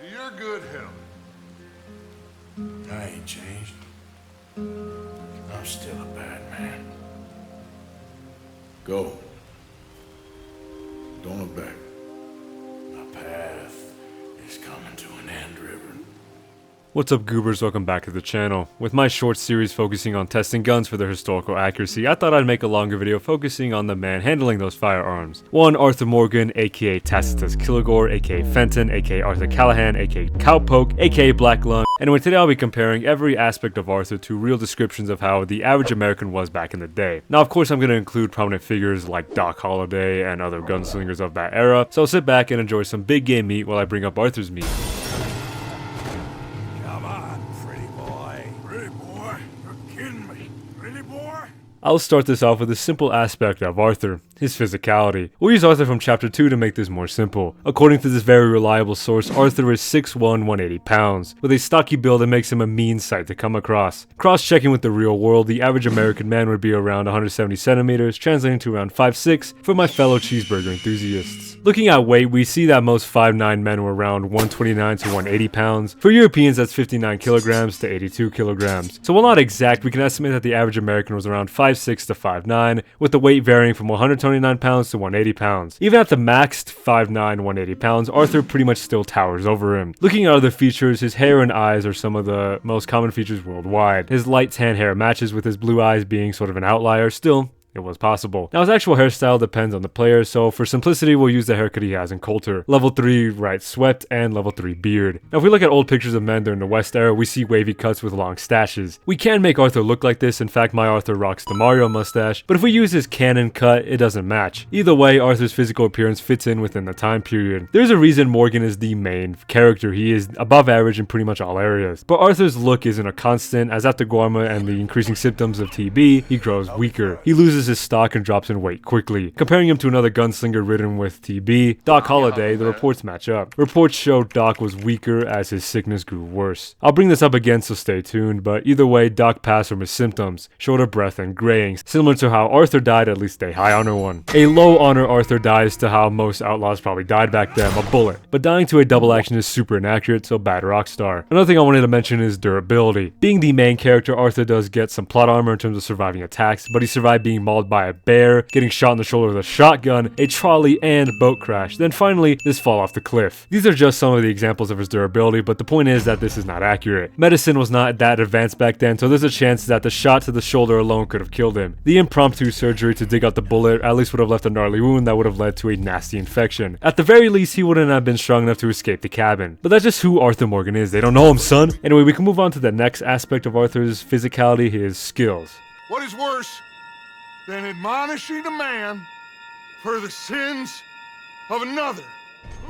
to your good health. I ain't changed. I'm still a bad man. Go. Don't look back. My path is coming to an end, Reverend. What's up, goobers? Welcome back to the channel. With my short series focusing on testing guns for their historical accuracy, I thought I'd make a longer video focusing on the man handling those firearms. One, Arthur Morgan, aka Tacitus Kilgore, aka Fenton, aka Arthur Callahan, aka Cowpoke, aka Black Lung. Anyway, today I'll be comparing every aspect of Arthur to real descriptions of how the average American was back in the day. Now, of course, I'm going to include prominent figures like Doc Holliday and other gunslingers of that era, so sit back and enjoy some big game meat while I bring up Arthur's meat. I'll start this off with a simple aspect of Arthur, his physicality. We'll use Arthur from chapter 2 to make this more simple. According to this very reliable source, Arthur is 6'1", 180 pounds, with a stocky build that makes him a mean sight to come across. Cross-checking with the real world, the average American man would be around 170 centimeters, translating to around 5'6" for my fellow cheeseburger enthusiasts. Looking at weight, we see that most 5'9" men were around 129 to 180 pounds. For Europeans, that's 59 kilograms to 82 kilograms. So while not exact, we can estimate that the average American was around 5'6" to 5'9", with the weight varying from 129 pounds to 180 pounds. Even at the maxed 5'9", 180 pounds, Arthur pretty much still towers over him. Looking at other features, his hair and eyes are some of the most common features worldwide. His light tan hair matches with his blue eyes being sort of an outlier. Still, it was possible. Now, his actual hairstyle depends on the player, so for simplicity, we'll use the haircut he has in Coulter. Level 3 right swept and level 3 beard. Now, if we look at old pictures of men during the West era, we see wavy cuts with long stashes. We can make Arthur look like this. In fact, my Arthur rocks the Mario mustache, but if we use his canon cut, it doesn't match. Either way, Arthur's physical appearance fits in within the time period. There's a reason Morgan is the main character. He is above average in pretty much all areas. But Arthur's look isn't a constant, as after Guarma and the increasing symptoms of TB, he grows weaker. He loses his stock and drops in weight quickly. Comparing him to another gunslinger ridden with TB, Doc Holliday, the reports match up. Reports show Doc was weaker as his sickness grew worse. I'll bring this up again, so stay tuned, but either way, Doc passed from his symptoms, shorter breath and graying, similar to how Arthur died, at least a high honor one. A low honor Arthur dies to how most outlaws probably died back then, a bullet. But dying to a double action is super inaccurate, so bad rockstar. Another thing I wanted to mention is durability. Being the main character, Arthur does get some plot armor in terms of surviving attacks, but he survived being mauled by a bear, getting shot in the shoulder with a shotgun, a trolley, and boat crash. Then finally, this fall off the cliff. These are just some of the examples of his durability, but the point is that this is not accurate. Medicine was not that advanced back then, so there's a chance that the shot to the shoulder alone could have killed him. The impromptu surgery to dig out the bullet at least would have left a gnarly wound that would have led to a nasty infection. At the very least, he wouldn't have been strong enough to escape the cabin. But that's just who Arthur Morgan is. They don't know him, son. Anyway, we can move on to the next aspect of Arthur's physicality, his skills. What is worse than admonishing a man for the sins of another?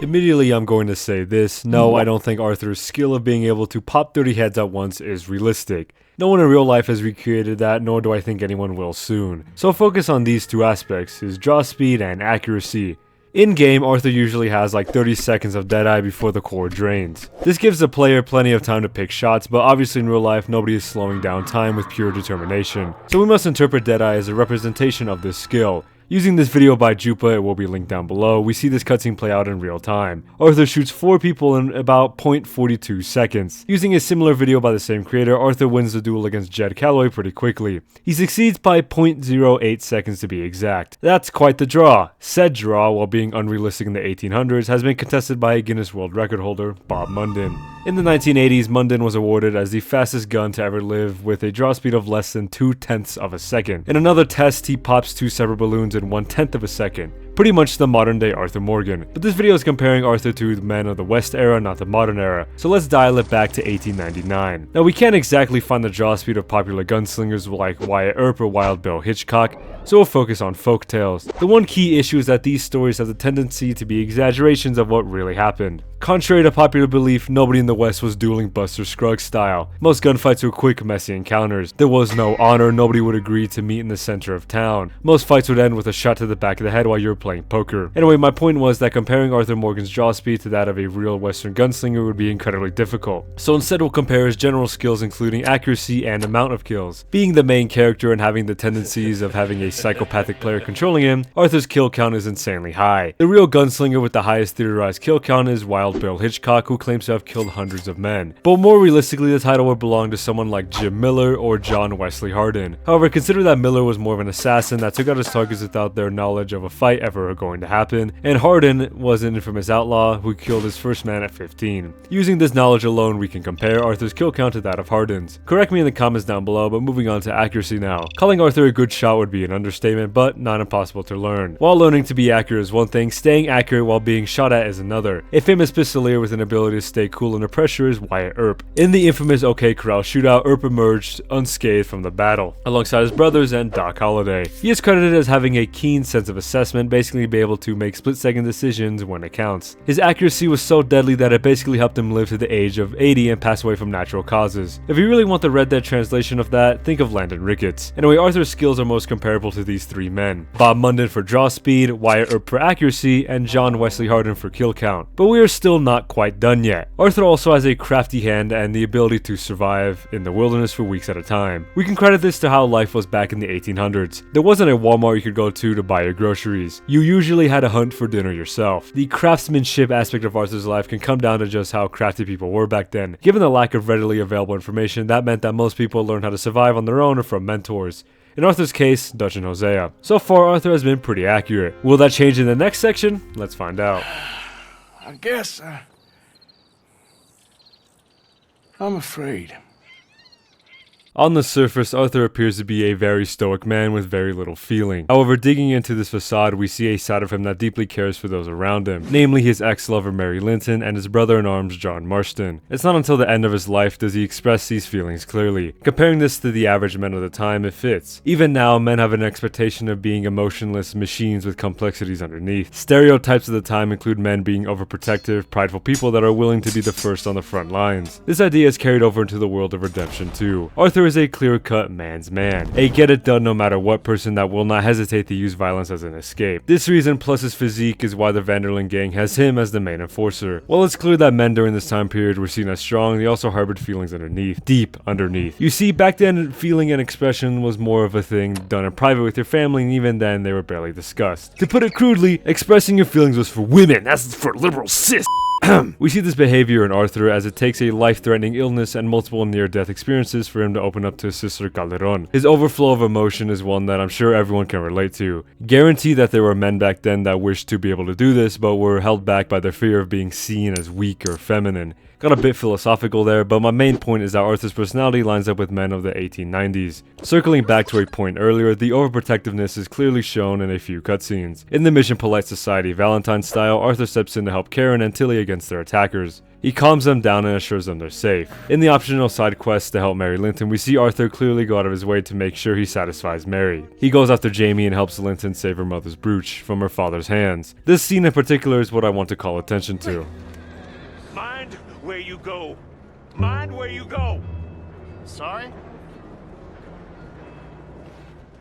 Immediately I'm going to say this: no, I don't think Arthur's skill of being able to pop 30 heads at once is realistic. No one in real life has recreated that, nor do I think anyone will soon. So focus on these two aspects, his draw speed and accuracy. In-game, Arthur usually has like 30 seconds of Deadeye before the core drains. This gives the player plenty of time to pick shots, but obviously in real life, nobody is slowing down time with pure determination. So we must interpret Deadeye as a representation of this skill. Using this video by Jupa, it will be linked down below, we see this cutscene play out in real time. Arthur shoots 4 people in about 0.42 seconds. Using a similar video by the same creator, Arthur wins the duel against Jed Calloway pretty quickly. He succeeds by 0.08 seconds to be exact. That's quite the draw. Said draw, while being unrealistic in the 1800s, has been contested by a Guinness World Record holder, Bob Munden. In the 1980s, Munden was awarded as the fastest gun to ever live with a draw speed of less than 0.2 of a second. In another test, he pops 2 separate balloons in 1/10 of a second. Pretty much the modern day Arthur Morgan. But this video is comparing Arthur to the men of the West era, not the modern era. So let's dial it back to 1899. Now we can't exactly find the draw speed of popular gunslingers like Wyatt Earp or Wild Bill Hitchcock, so we'll focus on folk tales. The one key issue is that these stories have the tendency to be exaggerations of what really happened. Contrary to popular belief, nobody in the West was dueling Buster Scruggs style. Most gunfights were quick, messy encounters. There was no honor, nobody would agree to meet in the center of town. Most fights would end with a shot to the back of the head while your playing poker. Anyway, my point was that comparing Arthur Morgan's draw speed to that of a real Western gunslinger would be incredibly difficult. So instead we'll compare his general skills including accuracy and amount of kills. Being the main character and having the tendencies of having a psychopathic player controlling him, Arthur's kill count is insanely high. The real gunslinger with the highest theorized kill count is Wild Bill Hitchcock, who claims to have killed hundreds of men. But more realistically, the title would belong to someone like Jim Miller or John Wesley Hardin. However, consider that Miller was more of an assassin that took out his targets without their knowledge of a fight ever going to happen, and Hardin was an infamous outlaw who killed his first man at 15. Using this knowledge alone, we can compare Arthur's kill count to that of Hardin's. Correct me in the comments down below, but moving on to accuracy now. Calling Arthur a good shot would be an understatement, but not impossible to learn. While learning to be accurate is one thing, staying accurate while being shot at is another. A famous pistolier with an ability to stay cool under pressure is Wyatt Earp. In the infamous OK Corral shootout, Earp emerged unscathed from the battle, alongside his brothers and Doc Holliday. He is credited as having a keen sense of assessment, basically be able to make split-second decisions when it counts. His accuracy was so deadly that it basically helped him live to the age of 80 and pass away from natural causes. If you really want the Red Dead translation of that, think of Landon Ricketts. Anyway, Arthur's skills are most comparable to these three men: Bob Munden for draw speed, Wyatt Earp for accuracy, and John Wesley Hardin for kill count. But we are still not quite done yet. Arthur also has a crafty hand and the ability to survive in the wilderness for weeks at a time. We can credit this to how life was back in the 1800s. There wasn't a Walmart you could go to buy your groceries. You usually had to hunt for dinner yourself. The craftsmanship aspect of Arthur's life can come down to just how crafty people were back then. Given the lack of readily available information, that meant that most people learned how to survive on their own or from mentors. In Arthur's case, Dutch and Hosea. So far, Arthur has been pretty accurate. Will that change in the next section? Let's find out. I guess I'm afraid. On the surface, Arthur appears to be a very stoic man with very little feeling. However, digging into this facade, we see a side of him that deeply cares for those around him, namely his ex-lover Mary Linton and his brother-in-arms John Marston. It's not until the end of his life does he express these feelings clearly. Comparing this to the average men of the time, it fits. Even now, men have an expectation of being emotionless machines with complexities underneath. Stereotypes of the time include men being overprotective, prideful people that are willing to be the first on the front lines. This idea is carried over into the world of redemption too. Arthur is a clear-cut man's man, a get-it-done no matter what person that will not hesitate to use violence as an escape. This reason plus his physique is why the Vanderlyn gang has him as the main enforcer. While it's clear that men during this time period were seen as strong, they also harbored feelings underneath, deep underneath. You see, back then feeling and expression was more of a thing done in private with your family, and even then they were barely discussed. To put it crudely, expressing your feelings was for women, that's for liberal cis. We see this behavior in Arthur as it takes a life-threatening illness and multiple near-death experiences for him to open up to his sister Calderon. His overflow of emotion is one that I'm sure everyone can relate to. Guarantee that there were men back then that wished to be able to do this, but were held back by their fear of being seen as weak or feminine. Got a bit philosophical there, but my main point is that Arthur's personality lines up with men of the 1890s. Circling back to a point earlier, the overprotectiveness is clearly shown in a few cutscenes. In the Mission Polite Society Valentine style, Arthur steps in to help Karen and Tilly against their attackers. He calms them down and assures them they're safe. In the optional side quest to help Mary Linton, we see Arthur clearly go out of his way to make sure he satisfies Mary. He goes after Jamie and helps Linton save her mother's brooch from her father's hands. This scene in particular is what I want to call attention to. Mind where you go. Mind where you go. Sorry?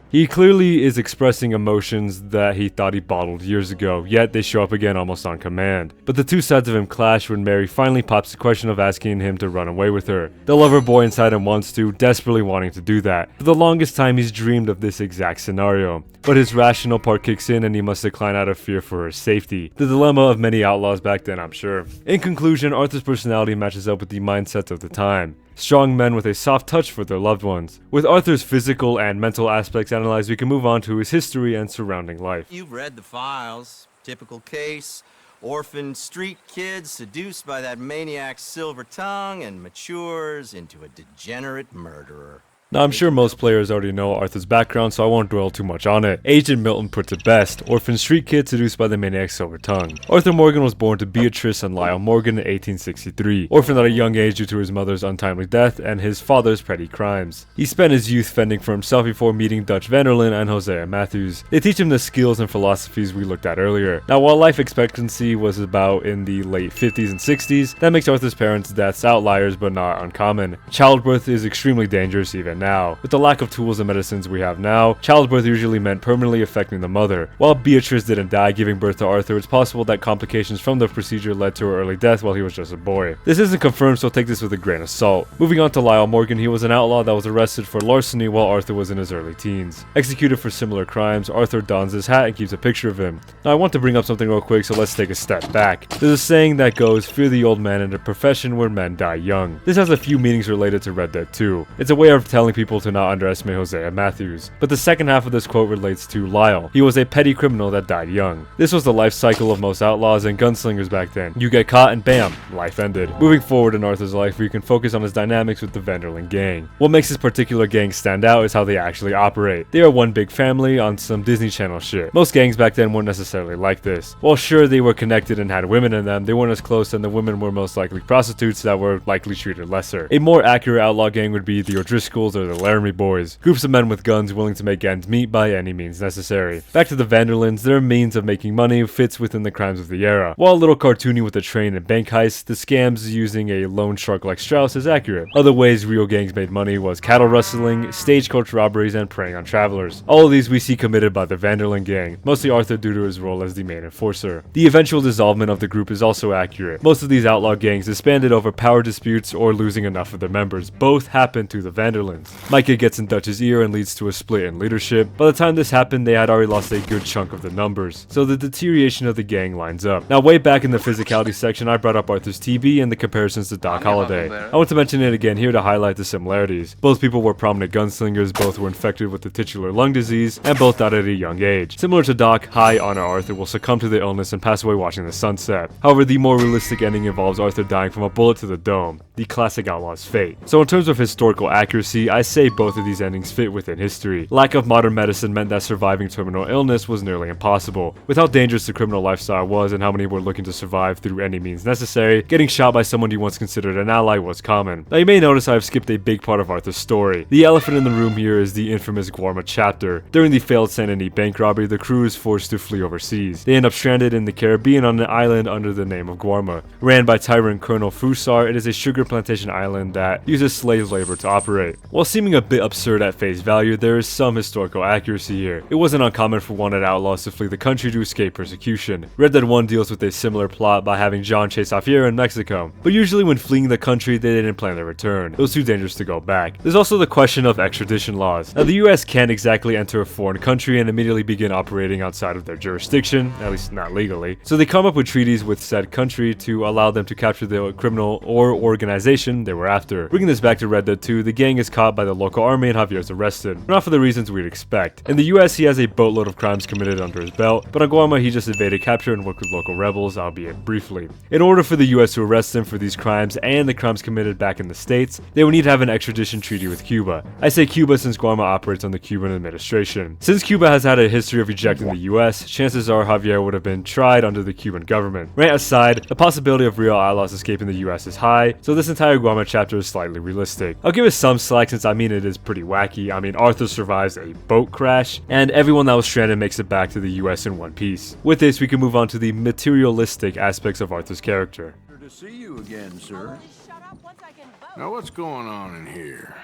He clearly is expressing emotions that he thought he bottled years ago, yet they show up again almost on command. But the two sides of him clash when Mary finally pops the question of asking him to run away with her. The lover boy inside him wants to, desperately wanting to do that. For the longest time he's dreamed of this exact scenario. But his rational part kicks in and he must decline out of fear for her safety. The dilemma of many outlaws back then, I'm sure. In conclusion, Arthur's personality matches up with the mindsets of the time. Strong men with a soft touch for their loved ones. With Arthur's physical and mental aspects analyzed, we can move on to his history and surrounding life. You've read the files. Typical case. Orphaned street kid seduced by that maniac's silver tongue and matures into a degenerate murderer. Now, I'm sure most players already know Arthur's background, so I won't dwell too much on it. Agent Milton puts it best: orphan street kid seduced by the maniac's silver tongue. Arthur Morgan was born to Beatrice and Lyle Morgan in 1863, orphaned at a young age due to his mother's untimely death and his father's petty crimes. He spent his youth fending for himself before meeting Dutch Vanderlyn and Hosea Matthews. They teach him the skills and philosophies we looked at earlier. Now, while life expectancy was about in the late 50s and 60s, that makes Arthur's parents' deaths outliers but not uncommon. Childbirth is extremely dangerous even now. With the lack of tools and medicines we have now, childbirth usually meant permanently affecting the mother. While Beatrice didn't die giving birth to Arthur, it's possible that complications from the procedure led to her early death while he was just a boy. This isn't confirmed, so take this with a grain of salt. Moving on to Lyle Morgan, he was an outlaw that was arrested for larceny while Arthur was in his early teens. Executed for similar crimes, Arthur dons his hat and keeps a picture of him. Now I want to bring up something real quick, so let's take a step back. There's a saying that goes, fear the old man in a profession where men die young. This has a few meanings related to Red Dead 2. It's a way of telling people to not underestimate Hosea Matthews. But the second half of this quote relates to Lyle. He was a petty criminal that died young. This was the life cycle of most outlaws and gunslingers back then. You get caught and bam, life ended. Moving forward in Arthur's life, we can focus on his dynamics with the Vanderlyn gang. What makes this particular gang stand out is how they actually operate. They are one big family on some Disney Channel shit. Most gangs back then weren't necessarily like this. While sure they were connected and had women in them, they weren't as close, and the women were most likely prostitutes that were likely treated lesser. A more accurate outlaw gang would be the O'Driscolls or the Laramie Boys, groups of men with guns willing to make ends meet by any means necessary. Back to the Vanderlyns, their means of making money fits within the crimes of the era. While a little cartoony with the train and bank heist, the scams using a loan shark like Strauss is accurate. Other ways real gangs made money was cattle rustling, stagecoach robberies, and preying on travelers. All of these we see committed by the Vanderlyn gang, mostly Arthur due to his role as the main enforcer. The eventual dissolvement of the group is also accurate. Most of these outlaw gangs disbanded over power disputes or losing enough of their members. Both happened to the Vanderlyns. Micah gets in Dutch's ear and leads to a split in leadership. By the time this happened, they had already lost a good chunk of the numbers, so the deterioration of the gang lines up. Now, way back in the physicality section, I brought up Arthur's TB and the comparisons to Doc Holliday. I want to mention it again here to highlight the similarities. Both people were prominent gunslingers, both were infected with the titular lung disease, and both died at a young age. Similar to Doc, high honor Arthur will succumb to the illness and pass away watching the sunset. However, the more realistic ending involves Arthur dying from a bullet to the dome, the classic outlaw's fate. So in terms of historical accuracy, I say both of these endings fit within history. Lack of modern medicine meant that surviving terminal illness was nearly impossible. With how dangerous the criminal lifestyle was and how many were looking to survive through any means necessary, getting shot by someone you once considered an ally was common. Now you may notice I have skipped a big part of Arthur's story. The elephant in the room here is the infamous Guarma chapter. During the failed Saint Denis bank robbery, the crew is forced to flee overseas. They end up stranded in the Caribbean on an island under the name of Guarma. Ran by tyrant Colonel Fusar, it is a sugar plantation island that uses slave labor to operate. While seeming a bit absurd at face value, there is some historical accuracy here. It wasn't uncommon for wanted outlaws to flee the country to escape persecution. Red Dead 1 deals with a similar plot by having John chase Javier in Mexico, but usually when fleeing the country they didn't plan their return. It was too dangerous to go back. There's also the question of extradition laws. Now the US can't exactly enter a foreign country and immediately begin operating outside of their jurisdiction, at least not legally, so they come up with treaties with said country to allow them to capture the criminal or organization they were after. Bringing this back to Red Dead 2, the gang is caught by the local army and Javier's arrested, but not for the reasons we'd expect. In the US he has a boatload of crimes committed under his belt, but on Guarma he just evaded capture and worked with local rebels, albeit briefly. In order for the US to arrest him for these crimes and the crimes committed back in the States, they would need to have an extradition treaty with Cuba. I say Cuba since Guarma operates on the Cuban administration. Since Cuba has had a history of rejecting the US, chances are Javier would have been tried under the Cuban government. Rant aside, the possibility of real outlaws escaping the US is high, so this entire Guarma chapter is slightly realistic. I'll give it some slack since I mean it is pretty wacky. I mean Arthur survives a boat crash, and everyone that was stranded makes it back to the US in one piece. With this, we can move on to the materialistic aspects of Arthur's character. Good to see you again, sir. Shut up once I can vote. Now what's going on in here?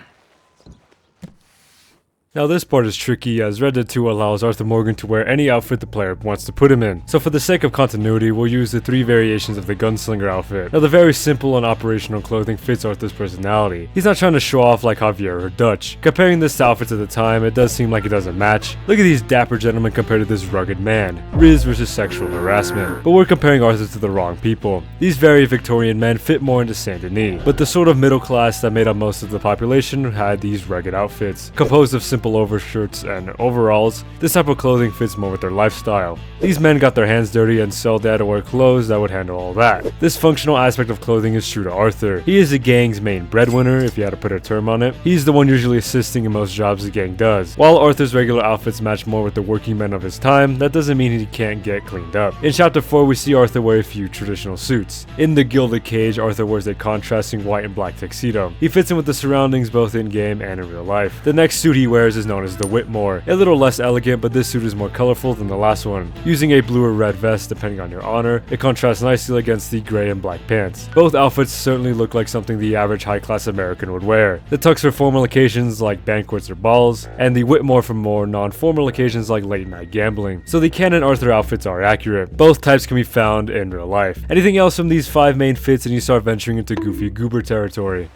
Now this part is tricky as Red Dead 2 allows Arthur Morgan to wear any outfit the player wants to put him in. So for the sake of continuity, we'll use the 3 variations of the gunslinger outfit. Now the very simple and operational clothing fits Arthur's personality. He's not trying to show off like Javier or Dutch. Comparing this to outfits at the time, it does seem like it doesn't match. Look at these dapper gentlemen compared to this rugged man. Riz versus sexual harassment. But we're comparing Arthur to the wrong people. These very Victorian men fit more into Saint Denis, but the sort of middle class that made up most of the population had these rugged outfits, composed of simple overshirts and overalls. This type of clothing fits more with their lifestyle. These men got their hands dirty and so they had to wear clothes that would handle all that. This functional aspect of clothing is true to Arthur. He is the gang's main breadwinner, if you had to put a term on it. He's the one usually assisting in most jobs the gang does. While Arthur's regular outfits match more with the working men of his time, that doesn't mean he can't get cleaned up. In chapter 4, we see Arthur wear a few traditional suits. In the Gilded Cage, Arthur wears a contrasting white and black tuxedo. He fits in with the surroundings both in game and in real life. The next suit he wears wears is known as the Whitmore, a little less elegant, but this suit is more colorful than the last one. Using a blue or red vest depending on your honor, it contrasts nicely against the gray and black pants. Both outfits certainly look like something the average high-class American would wear. The tux for formal occasions like banquets or balls, and the Whitmore for more non-formal occasions like late-night gambling. So the canon Arthur outfits are accurate. Both types can be found in real life. Anything else from these 5 main fits and you start venturing into goofy goober territory.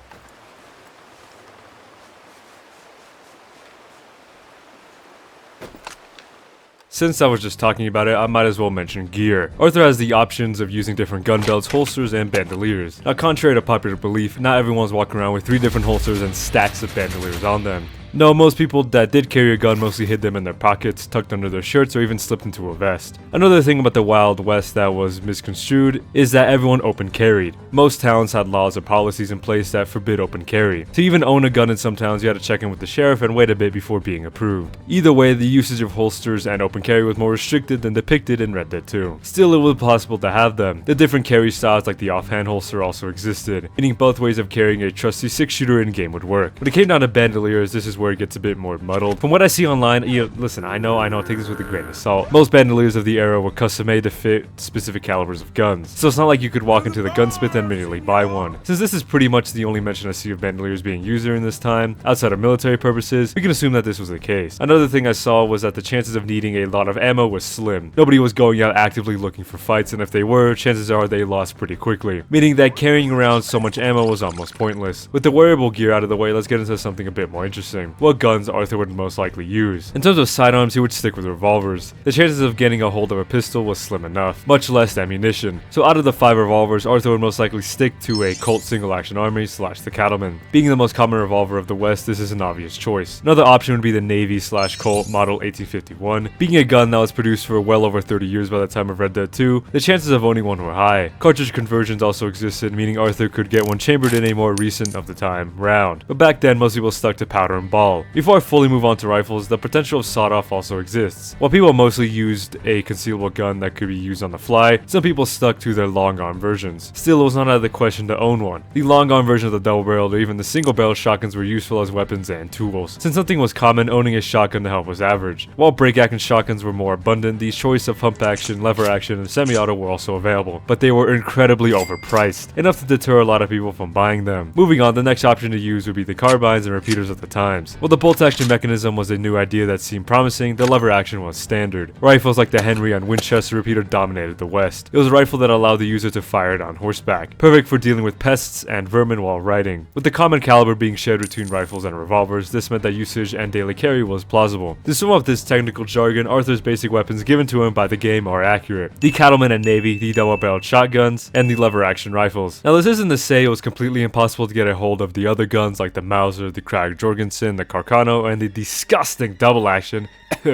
Since I was just talking about it, I might as well mention gear. Arthur has the options of using different gun belts, holsters, and bandoliers. Now, contrary to popular belief, not everyone's walking around with 3 different holsters and stacks of bandoliers on them. No, most people that did carry a gun mostly hid them in their pockets, tucked under their shirts, or even slipped into a vest. Another thing about the Wild West that was misconstrued is that everyone open carried. Most towns had laws or policies in place that forbid open carry. To even own a gun in some towns, you had to check in with the sheriff and wait a bit before being approved. Either way, the usage of holsters and open carry was more restricted than depicted in Red Dead 2. Still, it was possible to have them. The different carry styles like the offhand holster also existed, meaning both ways of carrying a trusty 6-shooter in-game would work. When it came down to bandoliers, this is where it gets a bit more muddled. From what I see online, listen, I know, take this with a grain of salt. Most bandoliers of the era were custom made to fit specific calibers of guns, so it's not like you could walk into the gunsmith and immediately buy one. Since this is pretty much the only mention I see of bandoliers being used during this time, outside of military purposes, we can assume that this was the case. Another thing I saw was that the chances of needing a lot of ammo was slim. Nobody was going out actively looking for fights, and if they were, chances are they lost pretty quickly, meaning that carrying around so much ammo was almost pointless. With the wearable gear out of the way, let's get into something a bit more interesting. What guns Arthur would most likely use. In terms of sidearms, he would stick with revolvers. The chances of getting a hold of a pistol was slim enough, much less ammunition. So out of the 5 revolvers, Arthur would most likely stick to a Colt single-action armory / the Cattleman. Being the most common revolver of the West, this is an obvious choice. Another option would be the Navy / Colt model 1851. Being a gun that was produced for well over 30 years by the time of Red Dead 2, the chances of owning one were high. Cartridge conversions also existed, meaning Arthur could get one chambered in a more recent of the time round. But back then, most people stuck to powder and ball. Before I fully move on to rifles, the potential of sawed-off also exists. While people mostly used a concealable gun that could be used on the fly, some people stuck to their long-arm versions. Still, it was not out of the question to own one. The long-arm version of the double-barreled or even the single-barrel shotguns were useful as weapons and tools. Since something was common, owning a shotgun to help was average. While break-action shotguns were more abundant, the choice of pump action, lever action, and semi-auto were also available, but they were incredibly overpriced, enough to deter a lot of people from buying them. Moving on, the next option to use would be the carbines and repeaters of the times. While the bolt-action mechanism was a new idea that seemed promising, the lever action was standard. Rifles like the Henry and Winchester repeater dominated the West. It was a rifle that allowed the user to fire it on horseback, perfect for dealing with pests and vermin while riding. With the common caliber being shared between rifles and revolvers, this meant that usage and daily carry was plausible. To sum up this technical jargon, Arthur's basic weapons given to him by the game are accurate. The Cattleman and Navy, the double-barreled shotguns, and the lever action rifles. Now this isn't to say it was completely impossible to get a hold of the other guns like the Mauser, the Krag Jorgensen, the Carcano, and the disgusting double action,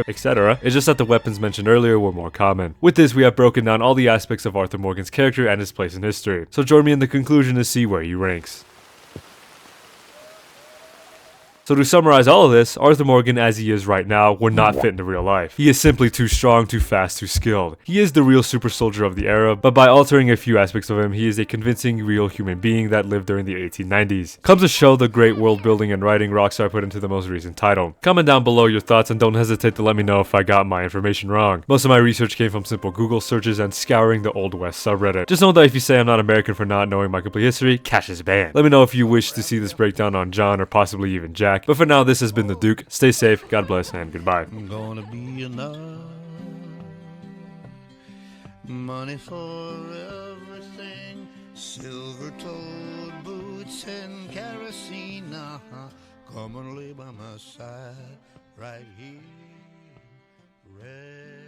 etc. It's just that the weapons mentioned earlier were more common. With this, we have broken down all the aspects of Arthur Morgan's character and his place in history. So join me in the conclusion to see where he ranks. So to summarize all of this, Arthur Morgan as he is right now would not fit into real life. He is simply too strong, too fast, too skilled. He is the real super soldier of the era, but by altering a few aspects of him, he is a convincing real human being that lived during the 1890s. Comes to show the great world building and writing Rockstar put into the most recent title. Comment down below your thoughts and don't hesitate to let me know if I got my information wrong. Most of my research came from simple Google searches and scouring the Old West subreddit. Just know that if you say I'm not American for not knowing my complete history, cash is banned. Let me know if you wish to see this breakdown on John or possibly even Jack. But for now, this has been the Duke. Stay safe, God bless, and goodbye. Gonna be enough money for everything, silver-toed boots and kerosene. Come and lay by my side right here. Red